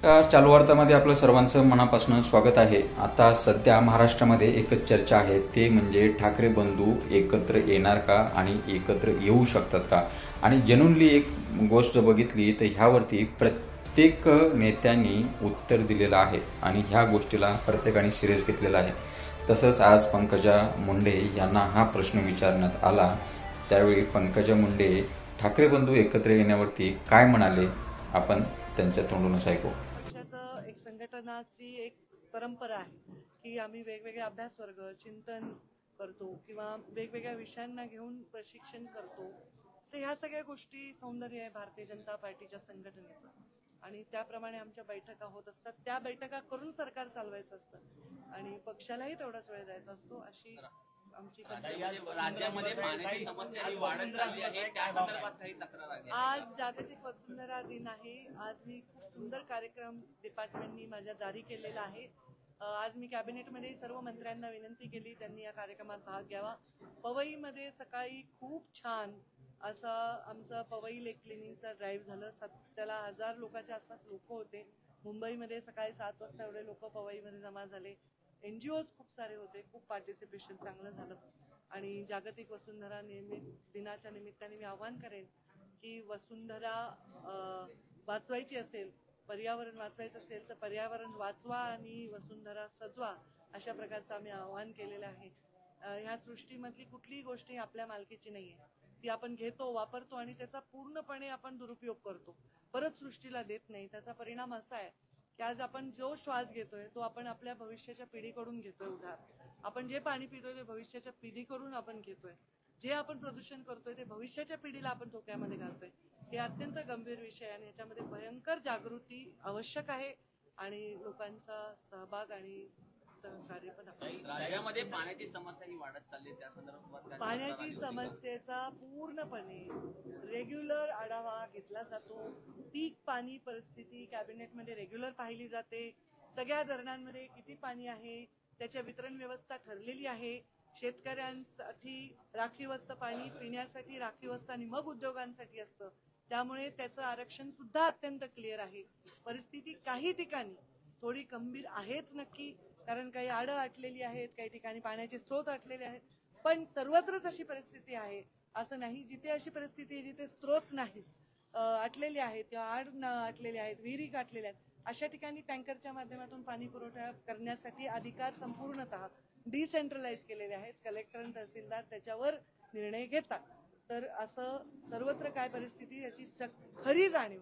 चालू वार्तामध्ये आपलं सर्वांचं मनापासून स्वागत आहे। आता सध्या महाराष्ट्रामध्ये एकच चर्चा आहे, ते म्हणजे ठाकरे बंधू एकत्र येणार का आणि एकत्र येऊ शकतात का। आणि जेन्युइनली एक गोष्ट बघितली तर ह्यावरती प्रत्येक नेत्यांनी उत्तर दिलेलं आहे आणि ह्या गोष्टीला प्रत्येकाने सिरियस घेतलेला आहे। तसंच आज पंकजा मुंडे यांना हा प्रश्न विचारण्यात आला, त्यावेळी पंकजा मुंडे ठाकरे बंधू एकत्र येण्यावरती काय म्हणाले, आपण त्यांच्या तोंडूनच ऐकू। एक संघटनाची एक परंपरा आहे की आम्ही वेगवेगळे अभ्यासवर्ग चिंतन करतो किंवा वेगवेगळ्या विषयांना घेऊन प्रशिक्षण करतो। तर ह्या सगळ्या गोष्टी सौंदर्य आहे भारतीय जनता पार्टीच्या संघटनेचं आणि त्याप्रमाणे आमच्या बैठका होत असतात। त्या बैठका करून सरकार चालवायचं असतं आणि पक्षालाही तेवढाच वेळ द्यायचा असतो। अशी आमची राज्यामध्ये पाण्याची समस्या ही वाढत चालली आहे, त्या संदर्भात काही तक्रार आली आहे? आज जागतिक वसुंधरा दिन आहे। आज मी खूप सुंदर कार्यक्रम डिपार्टमेंटनी माझ्या जारी केलेला आहे। आज मी कॅबिनेटमध्ये सर्व मंत्र्यांना विनंती केली, त्यांनी या कार्यक्रमात भाग घ्यावा। पवईमध्ये सकाळी खूप छान असं आमचं पवई लेक क्लिनिंगचा ड्राईव्ह झालं। त्याला 1000 लोकांच्या आसपास लोक होते। मुंबईमध्ये सकाळी 7 वाजता एवढे लोक पवईमध्ये जमा झाले। NGOज खूप सारे होते, खूप पार्टिसिपेशन चांगलं झालं। आणि जागतिक वसुंधरा दिनाच्या निमित्ताने मी आवाहन करेन की वसुंधरा वाचवायची असेल, पर्यावरण वाचवायचं असेल तर पर्यावरण वाचवा आणि वसुंधरा सजवा, अशा प्रकारचं आम्ही आवाहन केलेलं आहे। ह्या सृष्टीमधली कुठलीही गोष्ट आपल्या मालकीची नाही आहे, ती आपण घेतो, वापरतो आणि त्याचा पूर्णपणे आपण दुरुपयोग करतो, परत सृष्टीला देत नाही। त्याचा परिणाम असा आहे की आज आपण जो श्वास घेतोय तो आपण आपल्या भविष्याच्या पिढीकडून घेतोय उधार। आपण जे पाणी पितोय ते भविष्याच्या पिढीकडून आपण घेतोय। जे आपण प्रदूषण करतोय ते भविष्याच्या पिढीला आपण धोक्यामध्ये घालतोय। हे अत्यंत गंभीर विषय आणि याच्यामध्ये भयंकर जागृती आवश्यक आहे आणि लोकांचा सहभाग आणि सहकार्य पण राज्यामध्ये पाण्याची समस्या ही वाढत चालली आहे, त्या संदर्भात पाण्याची समस्येचा पूर्णपणे रेग्युलर आढावा घेतला जातो। पीक पाणी परिस्थिती कॅबिनेटमध्ये रेग्युलर पाहिली जाते। सगळ्या धरणांमध्ये किती पाणी आहे, त्याच्या वितरण व्यवस्था ठरलेली आहे। शेतकऱ्यांसाठी राखीव असतं पाणी, पिण्यासाठी राखीव असतं आणि मग उद्योगांसाठी असतं, त्यामुळे त्याचं आरक्षण सुद्धा अत्यंत क्लिअर आहे। परिस्थिती काही ठिकाणी थोडी गंभीर आहेच नक्की, कारण काही आडं आटलेली आहेत, काही ठिकाणी पाण्याचे स्रोत आटलेले आहेत, पण सर्वत्रच अशी परिस्थिती आहे असं नाही। जिथे अशी परिस्थिती आहे जिथे स्रोत नाहीत, आटलेले आहेत किंवा आड आटलेले आहेत, विहिरी गाठलेल्या आहेत, अशा ठिकाणी टँकरच्या माध्यमातून पाणी पुरवठा करण्यासाठी अधिकार संपूर्णतः डिसेंट्रलाइज केलेले आहेत। कलेक्टर आणि तहसीलदार त्याच्यावर निर्णय घेतात। तर असं सर्वत्र काय परिस्थिती याची खरी जाणीव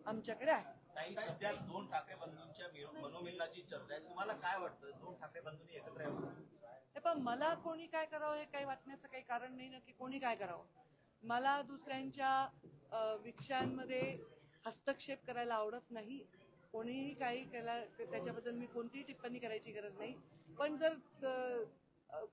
आमच्याकडे आहे। सध्या दोन ठाकरे बंधूंच्या मनोमिलनाची चर्चा आहे, तुम्हाला काय वाटतं, दोन ठाकरे बंधूंनी एकत्र यावं? पण मला कोणी काय करावं हे काही वाटण्याचं काही कारण नाही ना, की कोणी काय करावं। मला दुसऱ्यांच्या विषयांमध्ये हस्तक्षेप करायला आवडत नाही। कोणीही काही केला त्याच्याबद्दल मी कोणतीही टिप्पणी करायची गरज नाही। पण जर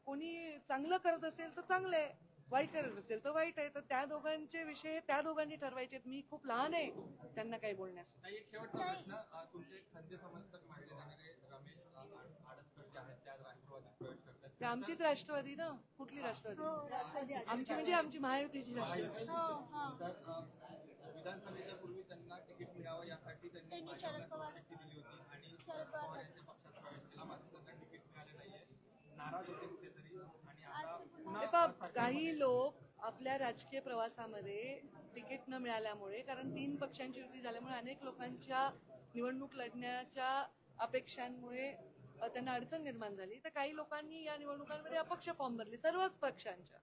कोणी चांगलं करत असेल तर चांगलं आहे, वाईट करत असेल तर वाईट आहे। तर त्या दोघांचे विषय त्या दोघांनी ठरवायचे। मी खूप लहान आहे त्यांना काही बोलण्यासाठी। एक शेवटचा प्रश्न, तुमचे खंदे समर्थक मानले जाणारे रमेश आडसकर जे आहेत त्या राष्ट्रवादीत प्रवेश करतात, ते आमचीच राष्ट्रवादी ना, कुठली राष्ट्रवादी? आमची म्हणजे आमची महायुतीची राष्ट्रवादी। विधानसभेच्या पूर्वी त्यांना तिकीट मिळावं यासाठी त्यांनी शरद पवार दिली होती आणि शरद पवार यांच्या पक्षात प्रवेश केला, मात्र त्यांना तिकीट मिळाले नाहीये, नाराज होते कुठेतरी। आणि आता काही लोक आपल्या राजकीय प्रवासामध्ये तिकीट न मिळाल्यामुळे, कारण 3 पक्षांची युती झाल्यामुळे अनेक लोकांच्या निवडणूक लढण्याच्या अपेक्षांमुळे त्यांना अडचण निर्माण झाली। तर काही लोकांनी या निवडणुकांमध्ये अपक्ष फॉर्म भरले, सर्वच पक्षांच्या,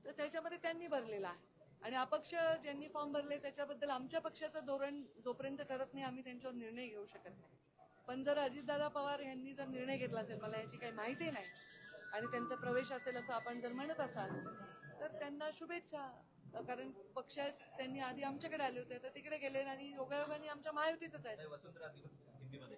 तर त्याच्यामध्ये त्यांनी भरलेला आहे। आणि अपक्ष ज्यांनी फॉर्म भरले त्याच्याबद्दल आमच्या पक्षाचं धोरण जोपर्यंत ठरत नाही आम्ही त्यांच्यावर निर्णय घेऊ शकत नाही। पण जर अजितदादा पवार यांनी जर निर्णय घेतला असेल, मला याची काही माहिती नाही, आणि त्यांचा प्रवेश असेल असं आपण जर म्हणत असाल तर त्यांना शुभेच्छा। कारण पक्षात त्यांनी आधी आमच्याकडे आले होते, तर तिकडे गेले आणि योगायोगाने आमच्या महायुतीतच आहेत। वसुंधरा दिवस हिंदीमध्ये